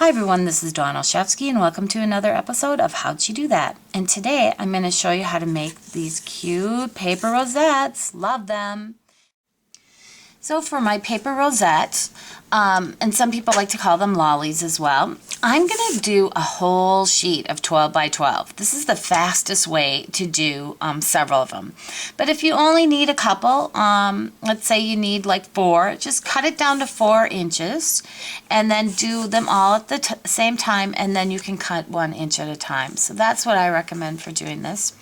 Hi everyone, this is Dawn Olszewski and welcome to another episode of How'd You Do That? And today I'm going to show you how to make these cute paper rosettes. Love them! So for my paper rosettes, and some people like to call them lollies as well, I'm going to do a whole sheet of 12 by 12. This is the fastest way to do several of them. But if you only need a couple, let's say you need like 4, just cut it down to 4 inches and then do them all at the same time, and then you can cut 1 inch at a time. So that's what I recommend for doing this.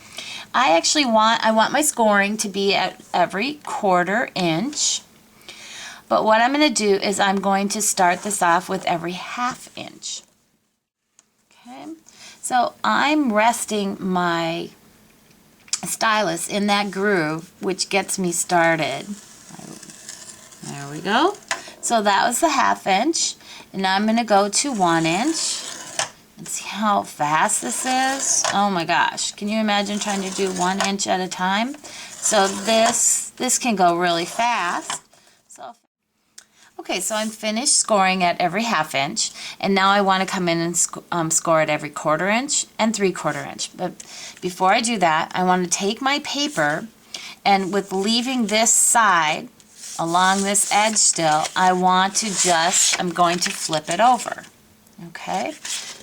I want my scoring to be at every 1/4 inch. But what I'm going to do is I'm going to start this off with every 1/2 inch. Okay, so I'm resting my stylus in that groove, which gets me started. There we go. So that was the 1/2 inch, and now I'm going to go to 1 inch. And see how fast this is? Oh my gosh, can you imagine trying to do 1 inch at a time? So this can go really fast. Okay, so I'm finished scoring at every 1/2 inch, and now I want to come in and score at every 1/4 inch and 3/4 inch. But before I do that, I want to take my paper, and with leaving this side along this edge still, I'm going to flip it over. Okay,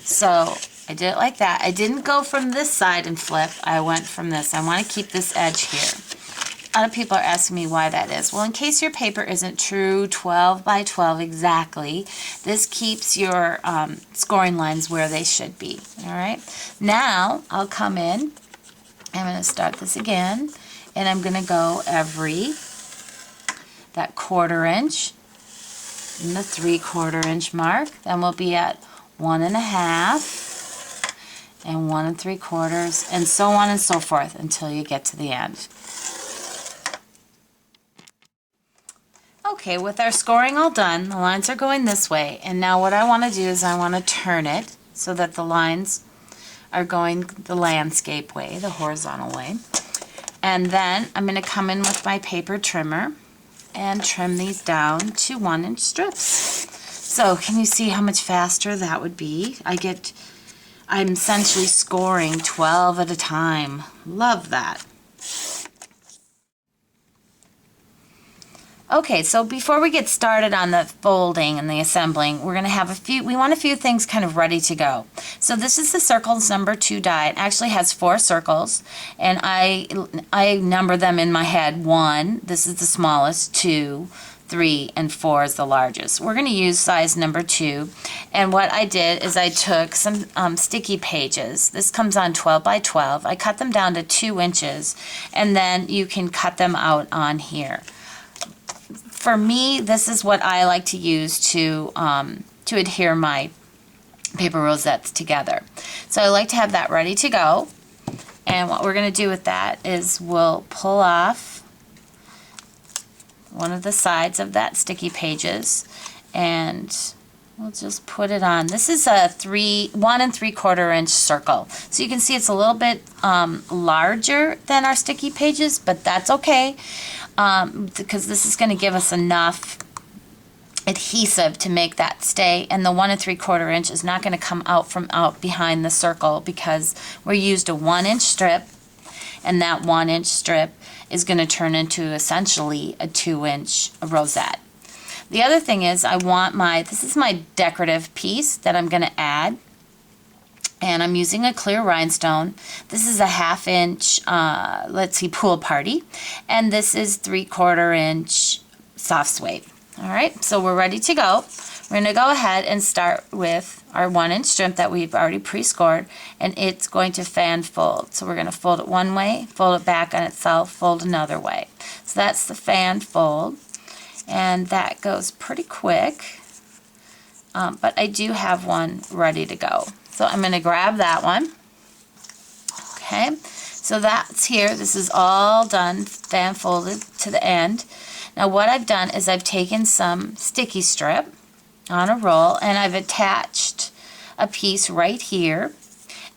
so I did it like that. I didn't go from this side and flip, I went from this. I want to keep this edge here. A lot of people are asking me why that is. Well, in case your paper isn't true 12 by 12 exactly, this keeps your scoring lines where they should be. All right. Now I'll come in. I'm going to start this again, and I'm going to go that 1/4 inch and the 3/4 inch mark. Then we'll be at 1 1/2 and 1 3/4, and so on and so forth until you get to the end. Okay, with our scoring all done, the lines are going this way, and now what I want to do is I want to turn it so that the lines are going the landscape way, the horizontal way. And then I'm going to come in with my paper trimmer and trim these down to 1 inch strips. So can you see how much faster that would be? I'm essentially scoring 12 at a time. Love that. Okay, so before we get started on the folding and the assembling, we're going to have we want a few things kind of ready to go. So this is the circles number 2 die. It actually has 4 circles, and I number them in my head. 1, this is the smallest, 2, 3, and 4 is the largest. We're going to use size number 2, and what I did is I took some sticky pages. This comes on 12 by 12. I cut them down to 2 inches, and then you can cut them out on here. For me, this is what I like to use to adhere my paper rosettes together. So I like to have that ready to go. And what we're going to do with that is we'll pull off one of the sides of that sticky pages, and we'll just put it on. This is a 1 3/4 inch circle. So you can see it's a little bit larger than our sticky pages, but that's okay. Because this is going to give us enough adhesive to make that stay, and the 1 3/4 inch is not going to come out from behind the circle because we used a 1 inch strip, and that 1 inch strip is going to turn into essentially a 2 inch rosette. The other thing is this is my decorative piece that I'm going to add. And I'm using a clear rhinestone. This is a 1/2 inch, pool party. And this is 3/4 inch soft suede. All right, so we're ready to go. We're going to go ahead and start with our 1 inch strip that we've already pre-scored, and it's going to fan fold. So we're going to fold it one way, fold it back on itself, fold another way. So that's the fan fold, and that goes pretty quick. But I do have one ready to go. So I'm going to grab that one. Okay, so that's here. This is all done, fan folded to the end. Now what I've done is I've taken some sticky strip on a roll, and I've attached a piece right here.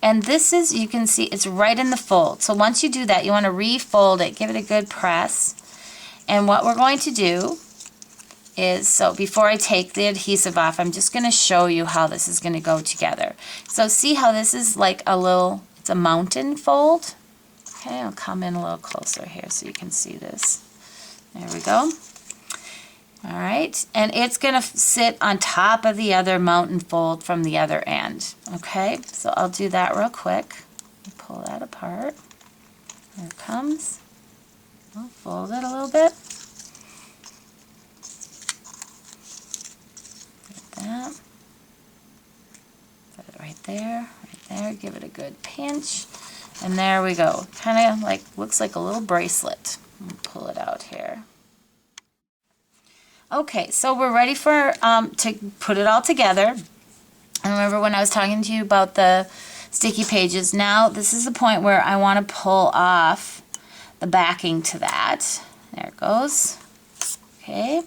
And this is, you can see, it's right in the fold. So once you do that, you want to refold it, give it a good press. And what we're going to do is, so before I take the adhesive off, I'm just going to show you how this is going to go together. So see how this is like a little, it's a mountain fold? Okay, I'll come in a little closer here so you can see this. There we go. All right, and it's going to sit on top of the other mountain fold from the other end. Okay, so I'll do that real quick. Pull that apart. There it comes. I'll fold it a little bit. Like that. Put it right there, right there. Give it a good pinch. And there we go. Kind of like, looks like a little bracelet. I'll pull it out here. Okay, so we're ready for to put it all together. And remember when I was talking to you about the sticky pages, now this is the point where I want to pull off the backing to that. There it goes. Okay,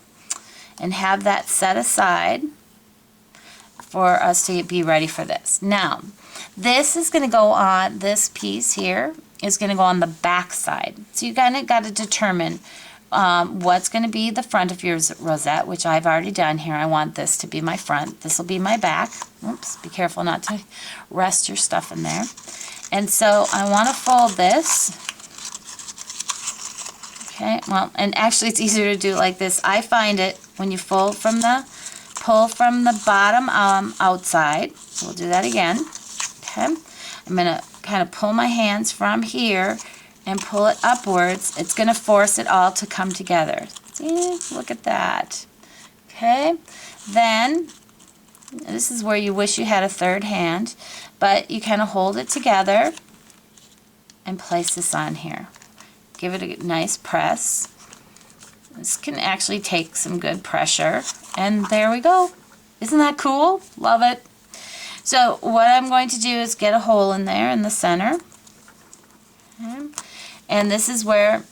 and have that set aside for us to be ready for this. Now, this is going to go on, this piece here is going to go on the back side. So you kind of got to determine what's going to be the front of your rosette, which I've already done here. I want this to be my front. This will be my back. Oops, be careful not to rest your stuff in there. And so I want to fold this. Okay, well, and actually it's easier to do like this. I find it when you fold from the, pull from the bottom outside. So we'll do that again. Okay, I'm going to kind of pull my hands from here and pull it upwards. It's going to force it all to come together. See? Look at that. Okay, then this is where you wish you had a third hand, but you kind of hold it together and place this on here. Give it a nice press. This can actually take some good pressure, and there we go. Isn't that cool? Love it. So what I'm going to do is get a hole in there in the center. Okay. And this is where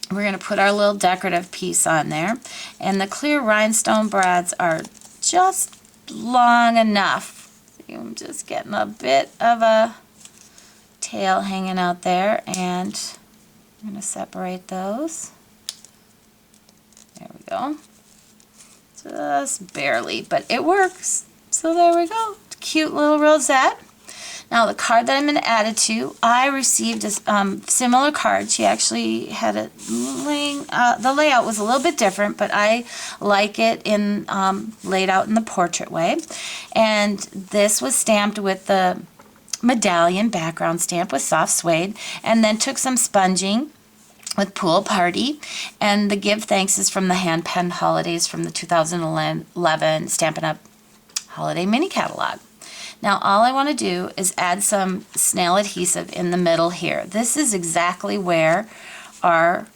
we're going to put our little decorative piece on there. And the clear rhinestone brads are just long enough. I'm just getting a bit of a tail hanging out there, and I'm going to separate those. There we go. Just barely, but it works. So there we go. Cute little rosette. Now the card that I'm going to add it to, I received a similar card. She actually had it the layout was a little bit different, but I like it in laid out in the portrait way. And this was stamped with the medallion background stamp with soft suede, and then took some sponging with Pool Party, and the give thanks is from the hand penned holidays from the 2011 Stampin' Up holiday mini catalog. Now all I want to do is add some snail adhesive in the middle here. This is exactly where our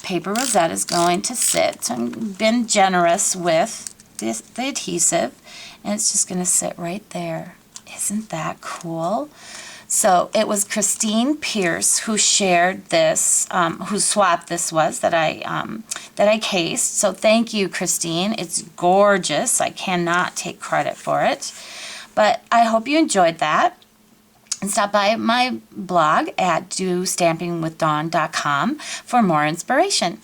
paper rosette is going to sit. So I've been generous with the adhesive, and it's just going to sit right there. Isn't that cool? So it was Christine Pierce who shared this, whose swap this was that I cased. So thank you, Christine. It's gorgeous. I cannot take credit for it. But I hope you enjoyed that. And stop by my blog at DOstampingwithDawn.com for more inspiration.